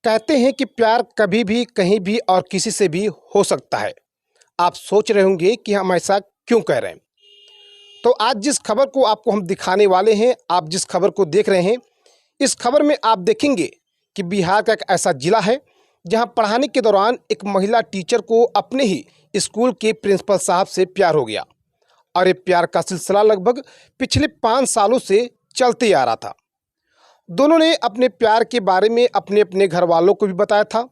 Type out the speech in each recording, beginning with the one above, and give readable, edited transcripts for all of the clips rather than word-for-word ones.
कहते हैं कि प्यार कभी भी कहीं भी और किसी से भी हो सकता है। आप सोच रहे होंगे कि हम ऐसा क्यों कह रहे हैं। तो आज जिस खबर को आपको हम दिखाने वाले हैं, आप जिस खबर को देख रहे हैं, इस खबर में आप देखेंगे कि बिहार का एक ऐसा जिला है जहां पढ़ाने के दौरान एक महिला टीचर को अपने ही स्कूल के प्रिंसिपल साहब से प्यार हो गया। और ये प्यार का सिलसिला लगभग पिछले 5 सालों से चलते आ रहा था। दोनों ने अपने प्यार के बारे में अपने अपने घर वालों को भी बताया था,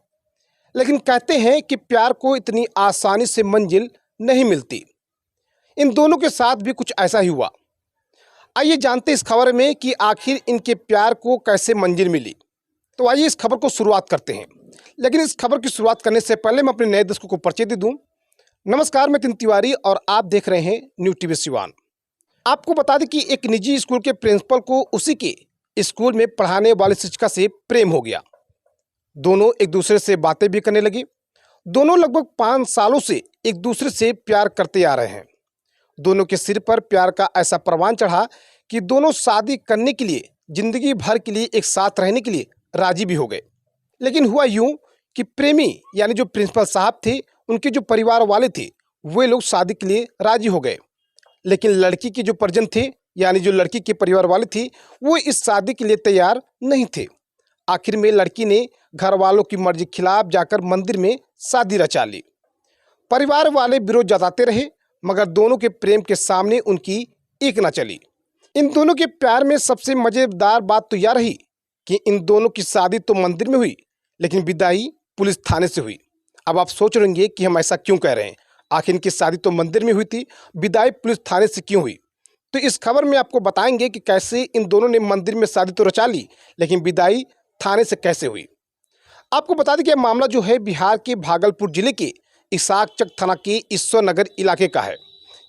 लेकिन कहते हैं कि प्यार को इतनी आसानी से मंजिल नहीं मिलती। इन दोनों के साथ भी कुछ ऐसा ही हुआ। आइए जानते इस खबर में कि आखिर इनके प्यार को कैसे मंजिल मिली। तो आइए इस खबर को शुरुआत करते हैं। लेकिन इस खबर की शुरुआत करने से पहले मैं अपने नए दर्शकों को परिचय दे दूं। नमस्कार, मैं तिन तिवारी और आप देख रहे हैं न्यू टीवी सिवान। आपको बता दें कि एक निजी स्कूल के प्रिंसिपल को उसी के स्कूल में पढ़ाने वाली शिक्षिका से प्रेम हो गया। दोनों एक दूसरे से बातें भी करने लगे। दोनों लगभग 5 सालों से एक दूसरे से प्यार करते आ रहे हैं। दोनों के सिर पर प्यार का ऐसा परवान चढ़ा कि दोनों शादी करने के लिए, जिंदगी भर के लिए एक साथ रहने के लिए राजी भी हो गए। लेकिन हुआ यूं कि प्रेमी यानी जो प्रिंसिपल साहब थे, उनके जो परिवार वाले थे, वे लोग शादी के लिए राजी हो गए। लेकिन लड़की के जो परिजन थे यानी जो लड़की के परिवार वाले थे, वो इस शादी के लिए तैयार नहीं थे। आखिर में लड़की ने घर वालों की मर्जी खिलाफ जाकर मंदिर में शादी रचा ली। परिवार वाले विरोध जताते रहे, मगर दोनों के प्रेम के सामने उनकी एक न चली। इन दोनों के प्यार में सबसे मज़ेदार बात तो यह रही कि इन दोनों की शादी तो मंदिर में हुई, लेकिन विदाई पुलिस थाने से हुई। अब आप सोच रहे होंगे कि हम ऐसा क्यों कह रहे हैं। आखिर इनकी शादी तो मंदिर में हुई थी, विदाई पुलिस थाने से क्यों हुई? तो इस खबर में आपको बताएंगे कि कैसे इन दोनों ने मंदिर में शादी तो रचा ली, लेकिन विदाई थाने से कैसे हुई। आपको बता दें कि यह मामला जो है बिहार के भागलपुर जिले के इसाकचक थाना के ईश्वर नगर इलाके का है,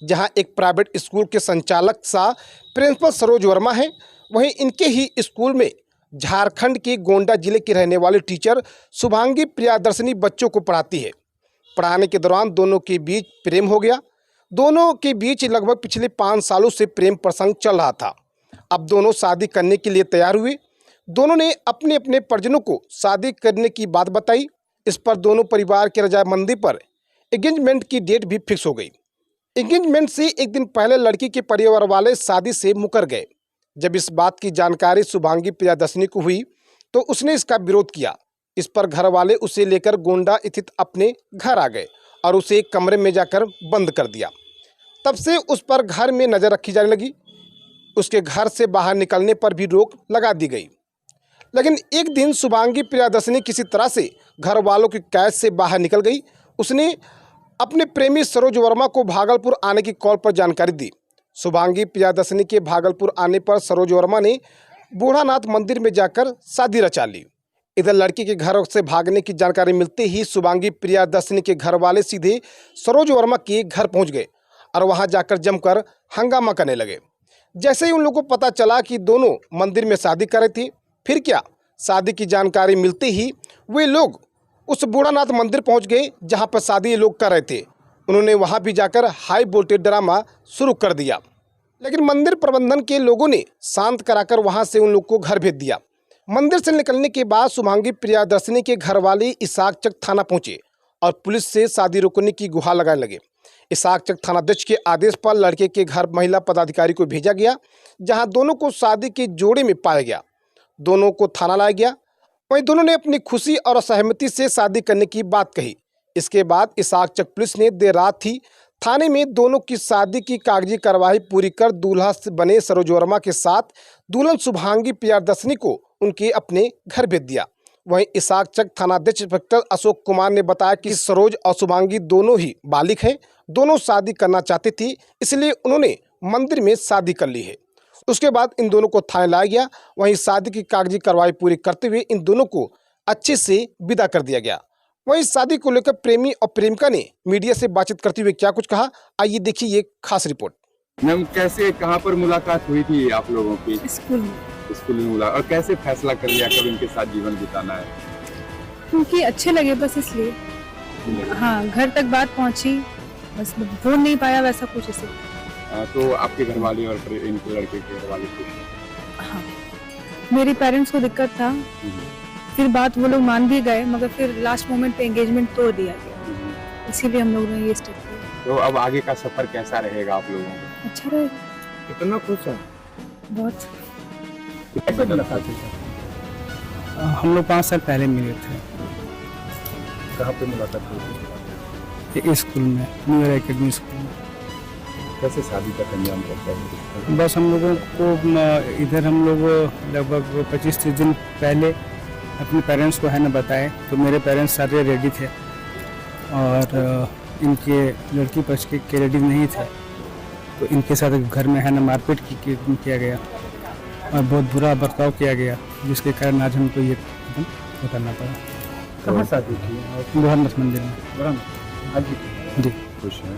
जहां एक प्राइवेट स्कूल के संचालक सा प्रिंसिपल सरोज वर्मा है। वहीं इनके ही स्कूल में झारखंड के गोंडा जिले के रहने वाले टीचर शुभांगी प्रियदर्शनी बच्चों को पढ़ाती है। पढ़ाने के दौरान दोनों के बीच प्रेम हो गया। दोनों के बीच लगभग पिछले 5 सालों से प्रेम प्रसंग चल रहा था। अब दोनों शादी करने के लिए तैयार हुए। दोनों ने अपने अपने परिजनों को शादी करने की बात बताई। इस पर दोनों परिवार की रजामंदी पर एंगेजमेंट की डेट भी फिक्स हो गई। एंगेजमेंट से एक दिन पहले लड़की के परिवार वाले शादी से मुकर गए। जब इस बात की जानकारी शुभांगी प्रियदर्शनी को हुई तो उसने इसका विरोध किया। इस पर घर वाले उसे लेकर गोंडा स्थित अपने घर आ गए और उसे एक कमरे में जाकर बंद कर दिया। तब से उस पर घर में नज़र रखी जाने लगी। उसके घर से बाहर निकलने पर भी रोक लगा दी गई। लेकिन एक दिन शुभांगी प्रियदर्शनी किसी तरह से घर वालों की कैद से बाहर निकल गई। उसने अपने प्रेमी सरोज वर्मा को भागलपुर आने की कॉल पर जानकारी दी। शुभांगी प्रियदर्शनी के भागलपुर आने पर सरोज वर्मा ने बूढ़ानाथ मंदिर में जाकर शादी रचा ली। इधर लड़की के घर से भागने की जानकारी मिलते ही शुभांगी प्रियदर्शनी के घर वाले सीधे सरोज वर्मा के घर पहुंच गए और वहां जाकर जमकर हंगामा करने लगे। जैसे ही उन लोगों को पता चला कि दोनों मंदिर में शादी कर रहे थे, फिर क्या, शादी की जानकारी मिलते ही वे लोग उस बूढ़ानाथ मंदिर पहुंच गए जहां पर शादी ये लोग कर रहे थे। उन्होंने वहां भी जाकर हाई वोल्टेज ड्रामा शुरू कर दिया। लेकिन मंदिर प्रबंधन के लोगों ने शांत कराकर वहां से उन लोग को घर भेज दिया। मंदिर से निकलने के बाद शुभांगी प्रियदर्शनी के घर वाले इसाकचक थाना पहुंचे और पुलिस से शादी रोकने की गुहार लगाने लगे। इसाकचक थानाध्यक्ष के आदेश पर लड़के के घर महिला पदाधिकारी को भेजा गया, जहां दोनों को शादी के जोड़े में पाया गया। दोनों को थाना लाया गया। वहीं दोनों ने अपनी खुशी और असहमति से शादी करने की बात कही। इसके बाद इसाकचक पुलिस ने देर रात ही थाने में दोनों की शादी की कागजी कार्रवाई पूरी कर दूल्हा बने सरोज वर्मा के साथ दुल्हन शुभांगी प्रियदर्शनी को उनके अपने घर भेज दिया। वहीं इसाकचक थानाध्यक्ष इंस्पेक्टर अशोक कुमार ने बताया कि सरोज और शुभांगी दोनों ही बालिग हैं। दोनों शादी करना चाहती थी, इसलिए उन्होंने मंदिर में शादी कर ली है। उसके बाद इन दोनों को थाने लाया गया। वहीं शादी की कागजी कार्रवाई पूरी करते हुए इन दोनों को अच्छे से विदा कर दिया गया। वहीं शादी को लेकर प्रेमी और प्रेमिका ने मीडिया से बातचीत करते हुए क्या कुछ कहा, आइए देखिए ये खास रिपोर्ट। मैम, कैसे, कहाँ पर मुलाकात हुई थी आप लोगों की? स्कूल में मुलाकात। और कैसे फैसला कर लिया कब इनके साथ जीवन बिताना है? क्योंकि अच्छे लगे बस, इसलिए। हाँ, घर तक बात पहुंची, बस बोल नहीं पाया वैसा कुछ इसे। तो आपके घर वाले और इनके लड़के के घर वाले खुश? हाँ, मेरे पेरेंट्स को दिक्कत था फिर बात वो लोग मान भी गए, मगर फिर लास्ट मोमेंट पे एंगेजमेंट तोड़ दिया गया, इसीलिए हम लोग ने ये स्टेप लिया। तो अब आगे का सफर कैसा रहेगा आप लोगों का? अच्छा रहे, कितना खुश है? बहुत। कैसे मुलाकात हुई? हम लोग 5 साल पहले मिले थे कहाँ पे मुलाकात हुई? ये स्कूल में, न्यू ईयर एकेडमी स्कूल में। कैसे शादी का अंजाम पड़ता है? बस हम लोगों को इधर हम लोग लगभग 25-30 दिन पहले अपने पेरेंट्स को है ना बताए, तो मेरे पेरेंट्स सारे रेडी थे और इनके लड़की पक्ष के रेडी नहीं थे, तो इनके साथ घर में है ना मारपीट किया गया और बहुत बुरा बर्ताव किया गया, जिसके कारण आज हमको ये कदम उठाना पड़ा। कहाँ शादी की? मोहम्मद मंदिर में। आज जी, खुश है?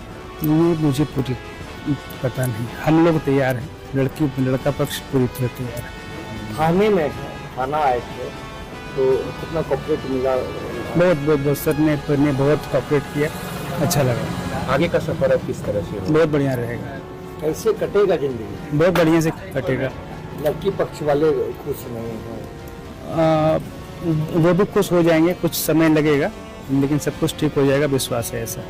ये मुझे पूरी पता नहीं, हम लोग तैयार हैं, लड़का पक्ष पूरी तरह तैयार है। खाना आए थे तो कितना कॉपरेट मिला? बहुत सर ने बहुत कॉपरेट किया, अच्छा लगा। आगे का सफर अब किस तरह से होगा? बहुत बढ़िया रहेगा, कैसे कटेगा जिंदगी? बहुत बढ़िया से कटेगा। लड़की पक्ष वाले खुश नहीं हैं। वो भी खुश हो जाएंगे, कुछ समय लगेगा लेकिन सब कुछ ठीक हो जाएगा, विश्वास है ऐसा।